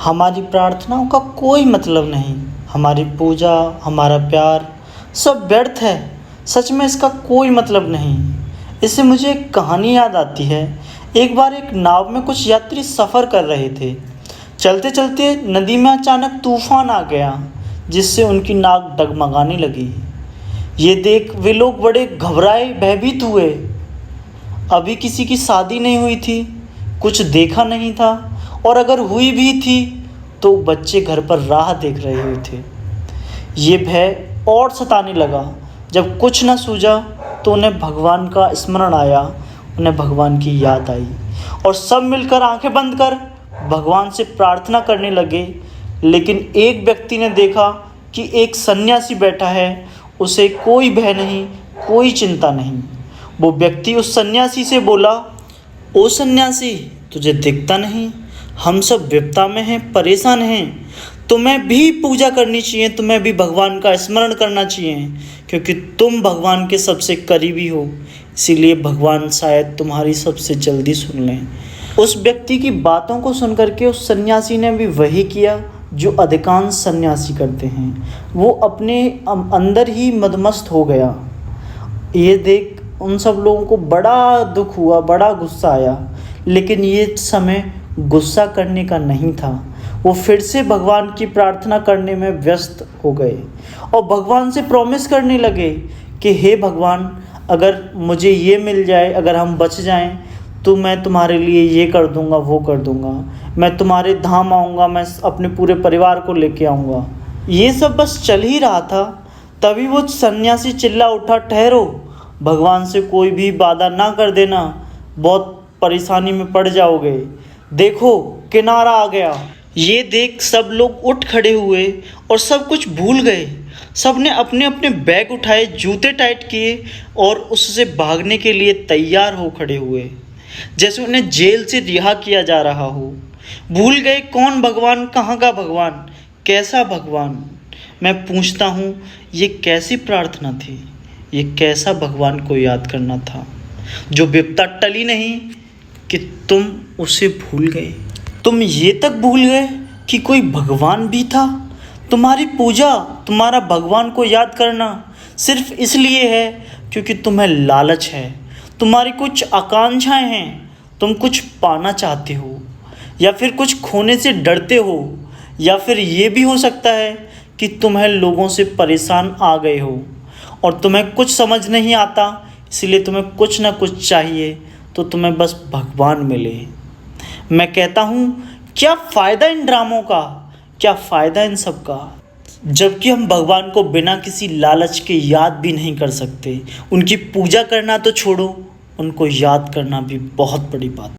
हमारी प्रार्थनाओं का कोई मतलब नहीं। हमारी पूजा, हमारा प्यार सब व्यर्थ है। सच में इसका कोई मतलब नहीं। इससे मुझे एक कहानी याद आती है। एक बार एक नाव में कुछ यात्री सफ़र कर रहे थे। चलते चलते नदी में अचानक तूफान आ गया, जिससे उनकी नाव डगमगाने लगी। ये देख वे लोग बड़े घबराए, भयभीत हुए। अभी किसी की शादी नहीं हुई थी, कुछ देखा नहीं था, और अगर हुई भी थी तो बच्चे घर पर राह देख रहे हुए थे। ये भय और सताने लगा। जब कुछ न सूझा तो उन्हें भगवान का स्मरण आया, उन्हें भगवान की याद आई, और सब मिलकर आंखें बंद कर भगवान से प्रार्थना करने लगे। लेकिन एक व्यक्ति ने देखा कि एक सन्यासी बैठा है, उसे कोई भय नहीं, कोई चिंता नहीं। वो व्यक्ति उस सन्यासी से बोला, ओ सन्यासी, तुझे दिखता नहीं? हम सब विपदा में हैं, परेशान हैं। तुम्हें भी पूजा करनी चाहिए, तुम्हें भी भगवान का स्मरण करना चाहिए, क्योंकि तुम भगवान के सबसे करीबी हो। इसीलिए भगवान शायद तुम्हारी सबसे जल्दी सुन लें। उस व्यक्ति की बातों को सुनकर के उस सन्यासी ने भी वही किया जो अधिकांश सन्यासी करते हैं। वो अपने अंदर ही मदमस्त हो गया। ये देख उन सब लोगों को बड़ा दुख हुआ, बड़ा गुस्सा आया। लेकिन ये समय गुस्सा करने का नहीं था। वो फिर से भगवान की प्रार्थना करने में व्यस्त हो गए और भगवान से प्रॉमिस करने लगे कि हे भगवान, अगर मुझे ये मिल जाए, अगर हम बच जाएं, तो मैं तुम्हारे लिए ये कर दूंगा, वो कर दूंगा। मैं तुम्हारे धाम आऊँगा, मैं अपने पूरे परिवार को लेके आऊँगा। ये सब बस चल ही रहा था, तभी वो सन्यासी चिल्ला उठा, ठहरो, भगवान से कोई भी वादा ना कर देना, बहुत परेशानी में पड़ जाओगे। देखो किनारा आ गया। ये देख सब लोग उठ खड़े हुए और सब कुछ भूल गए। सब ने अपने अपने बैग उठाए, जूते टाइट किए और उससे भागने के लिए तैयार हो खड़े हुए, जैसे उन्हें जेल से रिहा किया जा रहा हो। भूल गए कौन भगवान, कहाँ का भगवान, कैसा भगवान। मैं पूछता हूँ, ये कैसी प्रार्थना थी? ये कैसा भगवान को याद करना था जो विपदा टली नहीं कि तुम उसे भूल गए? तुम ये तक भूल गए कि कोई भगवान भी था? तुम्हारी पूजा, तुम्हारा भगवान को याद करना सिर्फ इसलिए है क्योंकि तुम्हें लालच है, तुम्हारी कुछ आकांक्षाएं हैं, तुम कुछ पाना चाहते हो, या फिर कुछ खोने से डरते हो, या फिर ये भी हो सकता है कि तुम्हें लोगों से परेशान आ गए हो और तुम्हें कुछ समझ नहीं आता, इसलिए तुम्हें कुछ ना कुछ चाहिए तो तुम्हें बस भगवान मिले। मैं कहता हूँ, क्या फ़ायदा इन ड्रामों का, क्या फ़ायदा इन सब का, जबकि हम भगवान को बिना किसी लालच के याद भी नहीं कर सकते। उनकी पूजा करना तो छोड़ो, उनको याद करना भी बहुत बड़ी बात।